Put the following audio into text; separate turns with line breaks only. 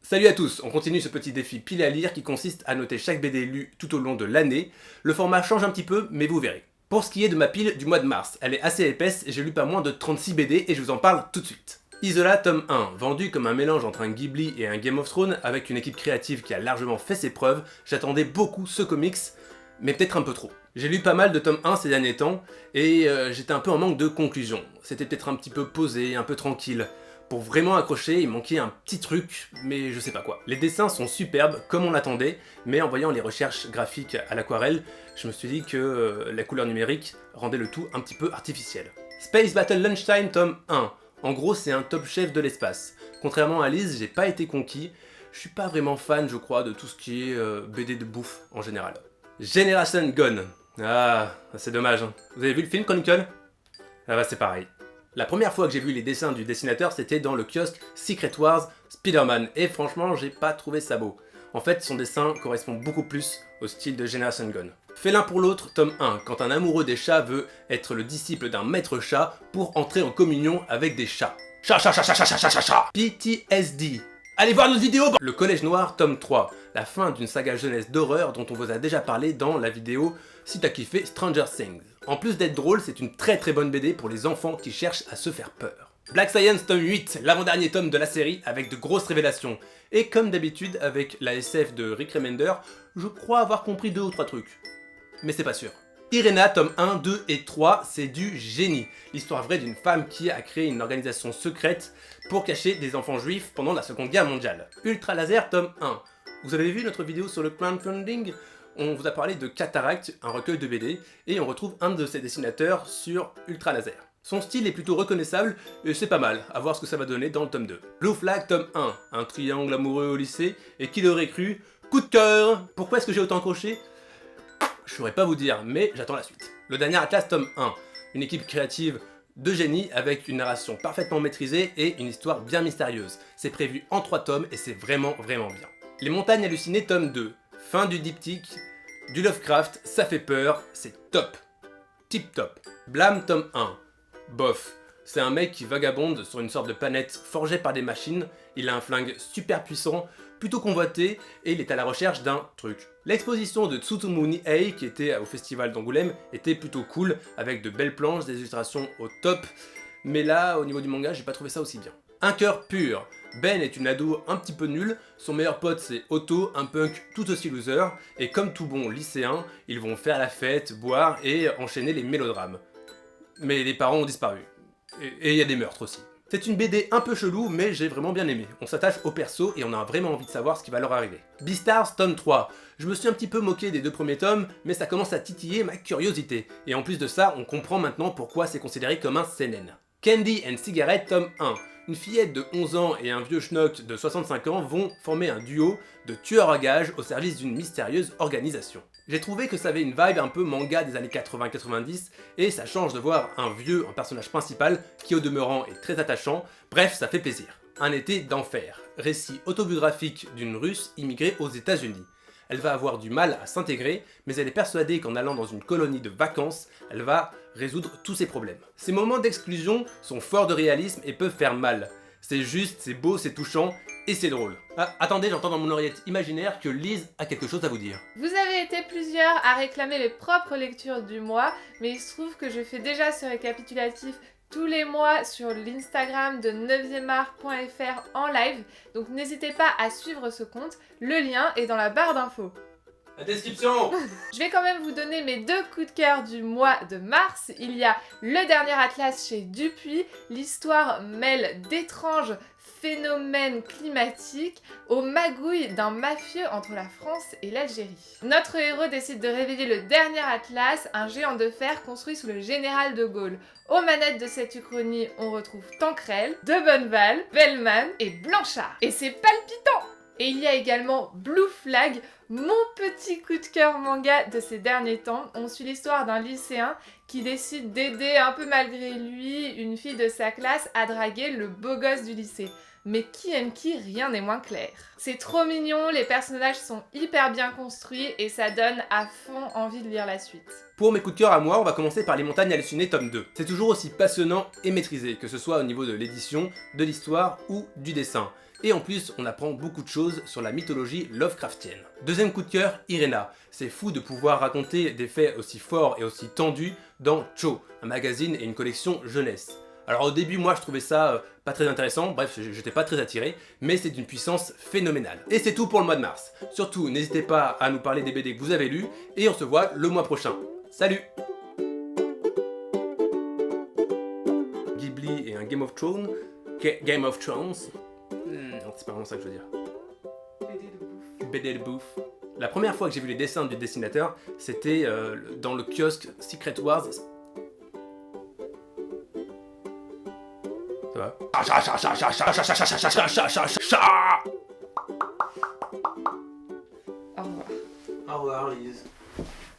Salut à tous, on continue ce petit défi pile à lire qui consiste à noter chaque BD lue tout au long de l'année. Le format change un petit peu, mais vous verrez. Pour ce qui est de ma pile du mois de mars, elle est assez épaisse et j'ai lu pas moins de 36 BD et je vous en parle tout de suite. Isola tome 1, vendu comme un mélange entre un Ghibli et un Game of Thrones avec une équipe créative qui a largement fait ses preuves, j'attendais beaucoup ce comics, mais peut-être un peu trop. J'ai lu pas mal de tome 1 ces derniers temps et j'étais un peu en manque de conclusion. C'était peut-être un petit peu posé, un peu tranquille. Pour vraiment accrocher, il manquait un petit truc, mais je sais pas quoi. Les dessins sont superbes, comme on l'attendait, mais en voyant les recherches graphiques à l'aquarelle, je me suis dit que la couleur numérique rendait le tout un petit peu artificiel. Space Battle Lunchtime tome 1. En gros, c'est un top chef de l'espace. Contrairement à Lise, j'ai pas été conquis. Je suis pas vraiment fan, je crois, de tout ce qui est BD de bouffe en général. Generation Gone. Ah, c'est dommage. Hein. Vous avez vu le film Chronicle? Ah bah c'est pareil. La première fois que j'ai vu les dessins du dessinateur, c'était dans le kiosque Secret Wars Spider-Man, et franchement, j'ai pas trouvé ça beau. En fait, son dessin correspond beaucoup plus au style de Generation Gone. Fait l'un pour l'autre, tome 1, quand un amoureux des chats veut être le disciple d'un maître chat pour entrer en communion avec des chats. Chat. PTSD. Allez voir notre vidéo. Le Collège Noir, tome 3, la fin d'une saga jeunesse d'horreur dont on vous a déjà parlé dans la vidéo si t'as kiffé Stranger Things. En plus d'être drôle, c'est une très bonne BD pour les enfants qui cherchent à se faire peur. Black Science tome 8, l'avant-dernier tome de la série avec de grosses révélations. Et comme d'habitude avec la SF de Rick Remender, je crois avoir compris 2 ou 3 trucs. Mais c'est pas sûr. Irena tome 1, 2 et 3, c'est du génie. L'histoire vraie d'une femme qui a créé une organisation secrète pour cacher des enfants juifs pendant la Seconde Guerre mondiale. Ultra Laser tome 1. Vous avez vu notre vidéo sur le crowdfunding ? On vous a parlé de Cataract, un recueil de BD, et on retrouve un de ses dessinateurs sur Ultra Laser. Son style est plutôt reconnaissable, et c'est pas mal, à voir ce que ça va donner dans le tome 2. Blue Flag tome 1, un triangle amoureux au lycée, et qui l'aurait cru? Coup de cœur! Pourquoi est-ce que j'ai autant accroché? Je saurais pas vous dire, mais j'attends la suite. Le dernier Atlas tome 1, une équipe créative de génie avec une narration parfaitement maîtrisée et une histoire bien mystérieuse. C'est prévu en 3 tomes et c'est vraiment bien. Les montagnes hallucinées tome 2, fin du diptyque, du Lovecraft, ça fait peur, c'est top. Tip top. Blam tome 1, bof. C'est un mec qui vagabonde sur une sorte de planète forgée par des machines, il a un flingue super puissant, plutôt convoité, et il est à la recherche d'un truc. L'exposition de Tsutomu Nihei, qui était au festival d'Angoulême, était plutôt cool, avec de belles planches, des illustrations au top, mais là, au niveau du manga, j'ai pas trouvé ça aussi bien. Un cœur pur. Ben est une ado un petit peu nulle, son meilleur pote c'est Otto, un punk tout aussi loser, et comme tout bon lycéen, ils vont faire la fête, boire et enchaîner les mélodrames. Mais les parents ont disparu. Et il y a des meurtres aussi. C'est une BD un peu chelou, mais j'ai vraiment bien aimé. On s'attache au perso et on a vraiment envie de savoir ce qui va leur arriver. Beastars tome 3. Je me suis un petit peu moqué des 2 premiers tomes, mais ça commence à titiller ma curiosité. Et en plus de ça, on comprend maintenant pourquoi c'est considéré comme un seinen. Candy and Cigarette tome 1. Une fillette de 11 ans et un vieux schnock de 65 ans vont former un duo de tueurs à gages au service d'une mystérieuse organisation. J'ai trouvé que ça avait une vibe un peu manga des années 80-90 et ça change de voir un vieux en personnage principal qui au demeurant est très attachant, bref ça fait plaisir. Un été d'enfer, récit autobiographique d'une russe immigrée aux États-Unis. Elle va avoir du mal à s'intégrer, mais elle est persuadée qu'en allant dans une colonie de vacances, elle va résoudre tous ses problèmes. Ces moments d'exclusion sont forts de réalisme et peuvent faire mal. C'est juste, c'est beau, c'est touchant, et c'est drôle. Ah, attendez, j'entends dans mon oreillette imaginaire que Lise a quelque chose à vous dire.
Vous avez été plusieurs à réclamer mes propres lectures du mois, mais il se trouve que je fais déjà ce récapitulatif tous les mois sur l'Instagram de 9ème-art.fr en live, donc n'hésitez pas à suivre ce compte, le lien est dans la barre d'infos.
La description.
Je vais quand même vous donner mes 2 coups de cœur du mois de mars. Il y a le dernier atlas chez Dupuis. L'histoire mêle d'étranges phénomènes climatiques aux magouilles d'un mafieux entre la France et l'Algérie. Notre héros décide de réveiller le dernier atlas, un géant de fer construit sous le général de Gaulle. Aux manettes de cette uchronie, on retrouve Tancrel, De Bonneval, Bellman et Blanchard. Et c'est palpitant! Et il y a également Blue Flag, mon petit coup de cœur manga de ces derniers temps. On suit l'histoire d'un lycéen qui décide d'aider un peu malgré lui une fille de sa classe à draguer le beau gosse du lycée. Mais qui aime qui, rien n'est moins clair. C'est trop mignon, les personnages sont hyper bien construits et ça donne à fond envie de lire la suite.
Pour mes coups de cœur à moi, on va commencer par Les Montagnes Hallucinées tome 2. C'est toujours aussi passionnant et maîtrisé, que ce soit au niveau de l'édition, de l'histoire ou du dessin. et en plus on apprend beaucoup de choses sur la mythologie Lovecraftienne. Deuxième coup de cœur, Irena. C'est fou de pouvoir raconter des faits aussi forts et aussi tendus dans Cho, un magazine et une collection jeunesse. Alors au début moi je trouvais ça pas très intéressant, bref j'étais pas très attiré, mais c'est d'une puissance phénoménale. Et c'est tout pour le mois de mars. Surtout n'hésitez pas à nous parler des BD que vous avez lus, et on se voit le mois prochain. Salut! Ghibli et un Game of Thrones. Game of Thrones. C'est pas vraiment ça que je veux dire. BD de bouffe. La première fois que j'ai vu les dessins du dessinateur, c'était dans le kiosque Secret Wars. Ça va?
Au revoir.
Au revoir, Lise.